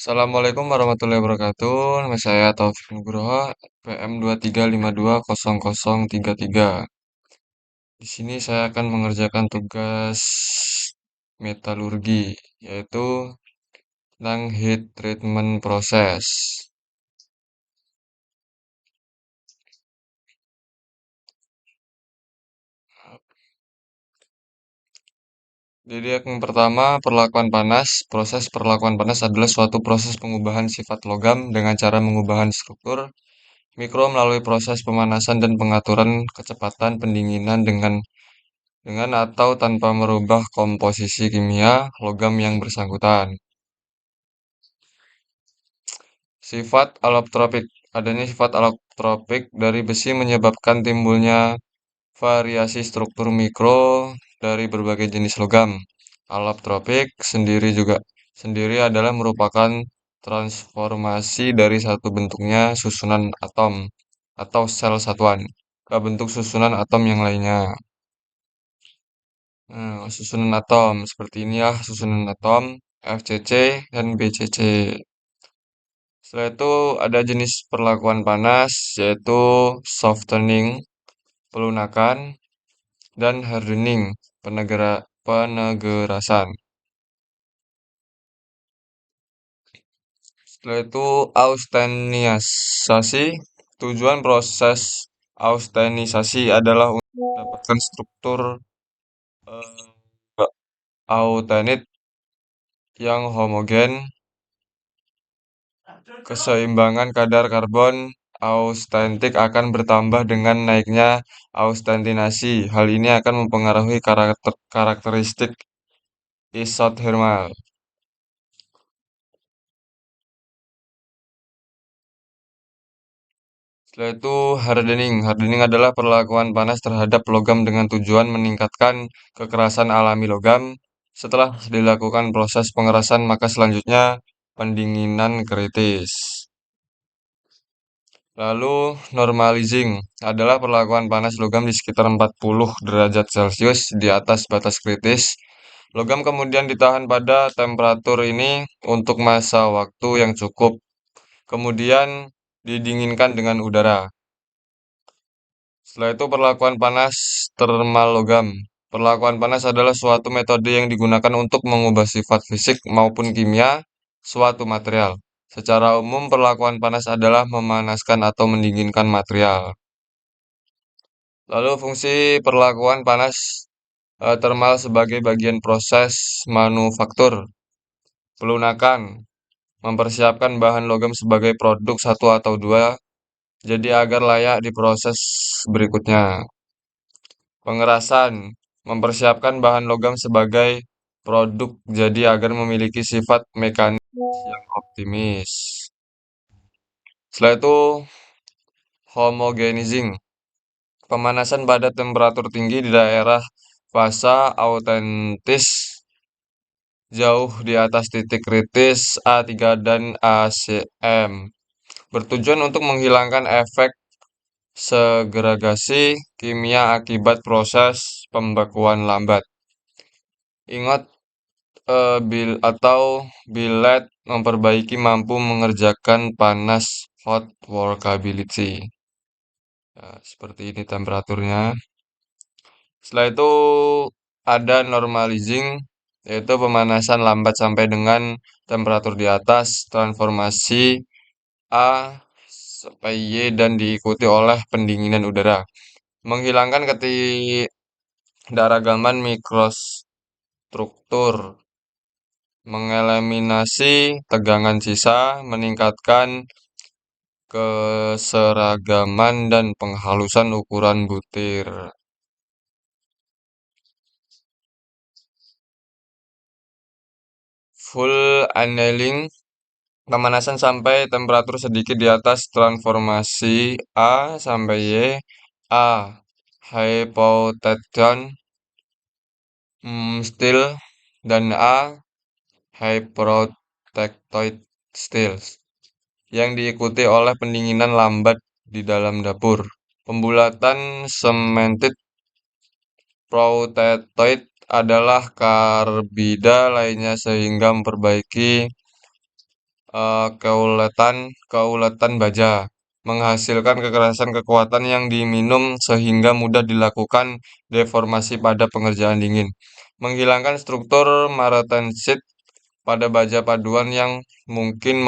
Assalamualaikum warahmatullahi wabarakatuh. Nama saya Taufik Nugroho, PM 23520033. Di sini saya akan mengerjakan tugas metalurgi, yaitu tentang heat treatment proses. Jadi yang pertama, perlakuan panas. Proses perlakuan panas adalah suatu proses pengubahan sifat logam dengan cara mengubahan struktur mikro melalui proses pemanasan dan pengaturan kecepatan pendinginan dengan atau tanpa merubah komposisi kimia logam yang bersangkutan. Sifat allotropic. Adanya sifat allotropic dari besi menyebabkan timbulnya variasi struktur mikro dari berbagai jenis logam. Allotropic sendiri adalah merupakan transformasi dari satu bentuknya susunan atom atau sel satuan ke bentuk susunan atom yang lainnya. Susunan atom seperti ini ya, susunan atom FCC dan BCC. Setelah itu ada jenis perlakuan panas yaitu softening, pelunakan, dan hardening, penegerasan. Setelah itu austenisasi. Tujuan proses austenisasi adalah untuk mendapatkan struktur autenit yang homogen. Keseimbangan kadar karbon austentik akan bertambah dengan naiknya austentinasi. Hal ini akan mempengaruhi karakteristik isothermal. Setelah itu hardening. Hardening adalah perlakuan panas terhadap logam dengan tujuan meningkatkan kekerasan alami logam. Setelah dilakukan proses pengerasan, maka selanjutnya pendinginan kritis. Lalu normalizing adalah perlakuan panas logam di sekitar 40 derajat Celcius di atas batas kritis. Logam kemudian ditahan pada temperatur ini untuk masa waktu yang cukup. Kemudian didinginkan dengan udara. Setelah itu perlakuan panas thermal logam. Perlakuan panas adalah suatu metode yang digunakan untuk mengubah sifat fisik maupun kimia suatu material. Secara umum, perlakuan panas adalah memanaskan atau mendinginkan material. Lalu fungsi perlakuan panas thermal sebagai bagian proses manufaktur. Pelunakan, mempersiapkan bahan logam sebagai produk satu atau dua, jadi agar layak diproses berikutnya. Pengerasan, mempersiapkan bahan logam sebagai produk jadi agar memiliki sifat mekanis yang optimis. Setelah itu, homogenizing, pemanasan pada temperatur tinggi di daerah fasa autentis jauh di atas titik kritis A3 dan ACM. Bertujuan untuk menghilangkan efek segregasi kimia akibat proses pembekuan lambat. Ingat billet memperbaiki mampu mengerjakan panas hot workability. Nah, seperti ini temperaturnya. Setelah itu ada normalizing, yaitu pemanasan lambat sampai dengan temperatur di atas transformasi A sampai Y dan diikuti oleh pendinginan udara. Menghilangkan ketidakragaman mikrostruktur, mengeliminasi tegangan sisa, meningkatkan keseragaman dan penghalusan ukuran butir. Full annealing, pemanasan sampai temperatur sedikit di atas transformasi A sampai Y. A. Hypotension steel dan A. Hyprotectoid steel yang diikuti oleh pendinginan lambat di dalam dapur. Pembulatan cemented protoid adalah karbida lainnya sehingga memperbaiki keuletan baja, menghasilkan kekerasan kekuatan yang diminum sehingga mudah dilakukan deformasi pada pengerjaan dingin, menghilangkan struktur martensit pada baja paduan yang mungkin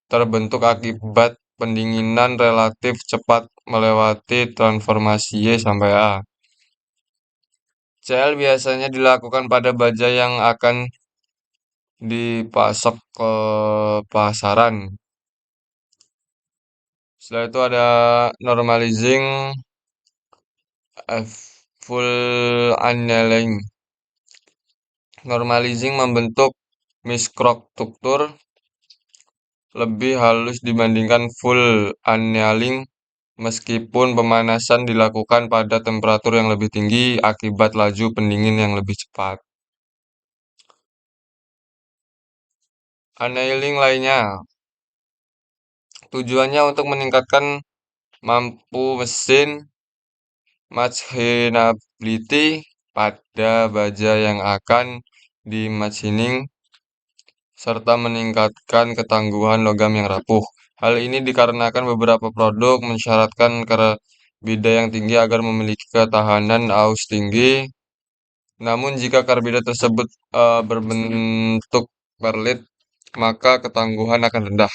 terbentuk akibat pendinginan relatif cepat melewati transformasi Y sampai A. CL biasanya dilakukan pada baja yang akan dipasok ke pasaran. Setelah itu ada normalizing full annealing. Normalizing membentuk mikrostruktur lebih halus dibandingkan full annealing meskipun pemanasan dilakukan pada temperatur yang lebih tinggi akibat laju pendingin yang lebih cepat. Annealing lainnya tujuannya untuk meningkatkan mampu mesin machinability pada baja yang akan dimachining serta meningkatkan ketangguhan logam yang rapuh. Hal ini dikarenakan beberapa produk mensyaratkan karbida yang tinggi agar memiliki ketahanan aus tinggi. Namun jika karbida tersebut berbentuk perlit, maka ketangguhan akan rendah.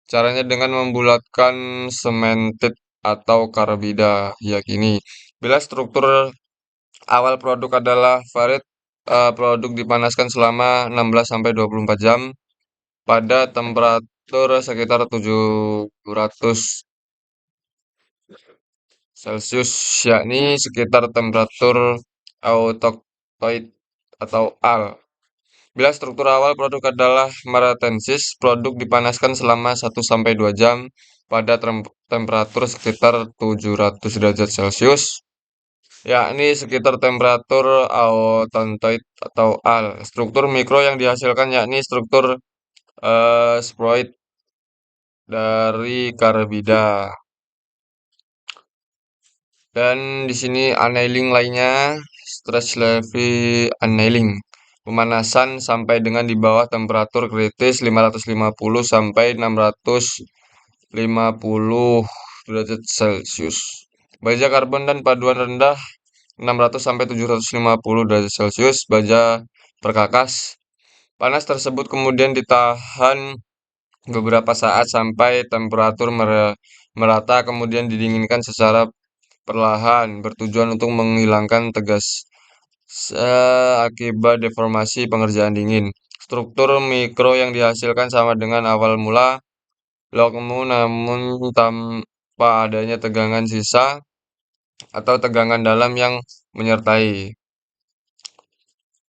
Caranya dengan membulatkan sementit atau karbida. Yakini, bila struktur awal produk adalah varit, produk dipanaskan selama 16 sampai 24 jam pada temperatur sekitar 700 Celcius, yakni sekitar temperatur autoctoid atau AL. Bila struktur awal produk adalah maratensis, produk dipanaskan selama 1 sampai 2 jam pada temperatur sekitar 700 derajat Celcius, yakni sekitar temperatur autantoid atau AL. Struktur mikro yang dihasilkan yakni struktur sporoid dari karbida. Dan di sini annealing lainnya, stress level annealing. Pemanasan sampai dengan di bawah temperatur kritis 550 sampai 650 derajat Celcius. Baja karbon dan paduan rendah 600 sampai 750 derajat Celcius, baja perkakas. Panas tersebut kemudian ditahan beberapa saat sampai temperatur merata, kemudian didinginkan secara perlahan, bertujuan untuk menghilangkan tegas akibat deformasi pengerjaan dingin. Struktur mikro yang dihasilkan sama dengan awal mula logmu, namun tanpa adanya tegangan sisa atau tegangan dalam yang menyertai.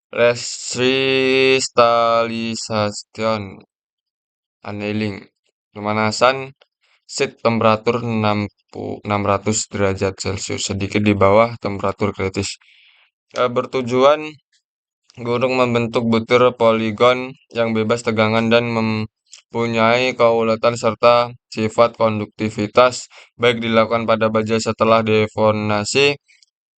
Reskristalisation annealing, pemanasan set temperatur 600 derajat Celcius, sedikit di bawah temperatur kritis. Bertujuan untuk membentuk butir poligon yang bebas tegangan dan mempunyai keuletan serta sifat konduktivitas, baik dilakukan pada baja setelah deformasi.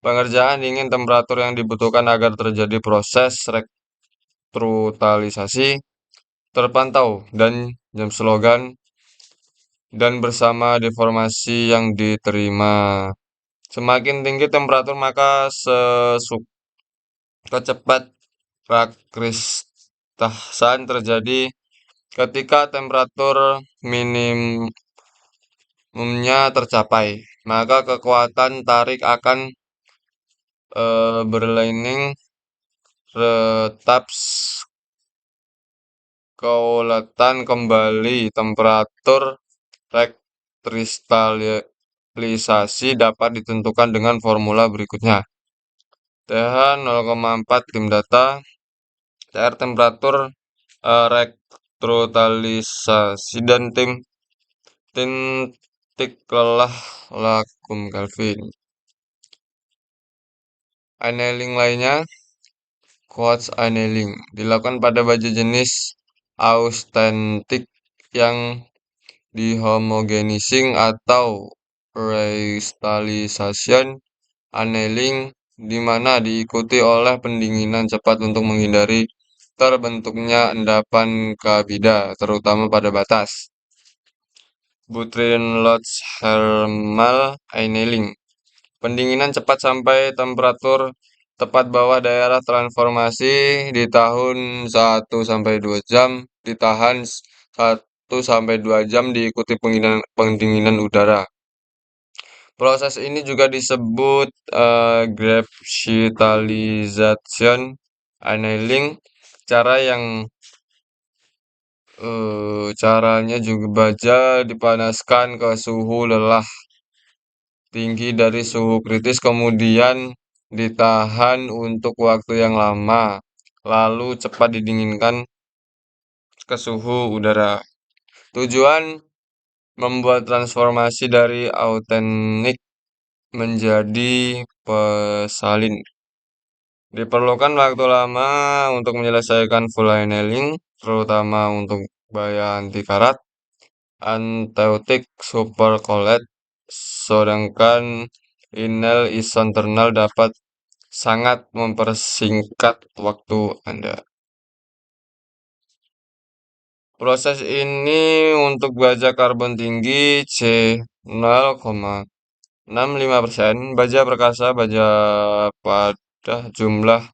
Pengerjaan dingin temperatur yang dibutuhkan agar terjadi proses restrukturalisasi terpantau dan jam slogan dan bersama deformasi yang diterima. Semakin tinggi temperatur maka kecepat prakristasan terjadi ketika temperatur minimumnya tercapai. Maka kekuatan tarik akan berlining retap keuletan kembali. Temperatur rekristalisasi dapat ditentukan dengan formula berikutnya. TH 0,4 tim data, CR temperatur rekristalisasi dan titik lelah lakum Kelvin. Annealing lainnya, quartz annealing, dilakukan pada baja jenis austentik yang dihomogenizing atau crystallization annealing, di mana diikuti oleh pendinginan cepat untuk menghindari terbentuknya endapan kabida, terutama pada batas. Butrin Lodge Thermal Annealing. Pendinginan cepat sampai temperatur tepat bawah daerah transformasi di tahun 1 sampai 2 jam, ditahan 1 sampai 2 jam diikuti pendinginan udara. Proses ini juga disebut gravitalization annealing. Cara yang caranya juga baja dipanaskan ke suhu lelah tinggi dari suhu kritis, kemudian ditahan untuk waktu yang lama, lalu cepat didinginkan ke suhu udara. Tujuan membuat transformasi dari autenik menjadi pesalin. Diperlukan waktu lama untuk menyelesaikan full annealing, terutama untuk baya anti karat, anteutic supercooled, sedangkan inel isothermal dapat sangat mempersingkat waktu Anda. Proses ini untuk baja karbon tinggi C0,65%, baja perkasa, baja pada jumlah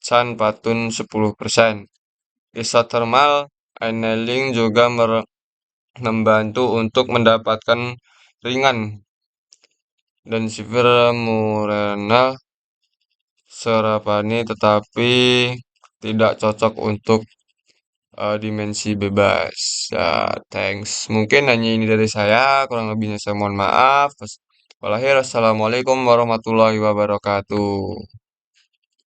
Can Patun 10%. Isothermal annealing juga membantu untuk mendapatkan ringan dan sifir Murena Serapani, tetapi tidak cocok untuk dimensi bebas. Ya, thanks. Mungkin hanya ini dari saya, kurang lebihnya saya mohon maaf. Assalamualaikum warahmatullahi wabarakatuh.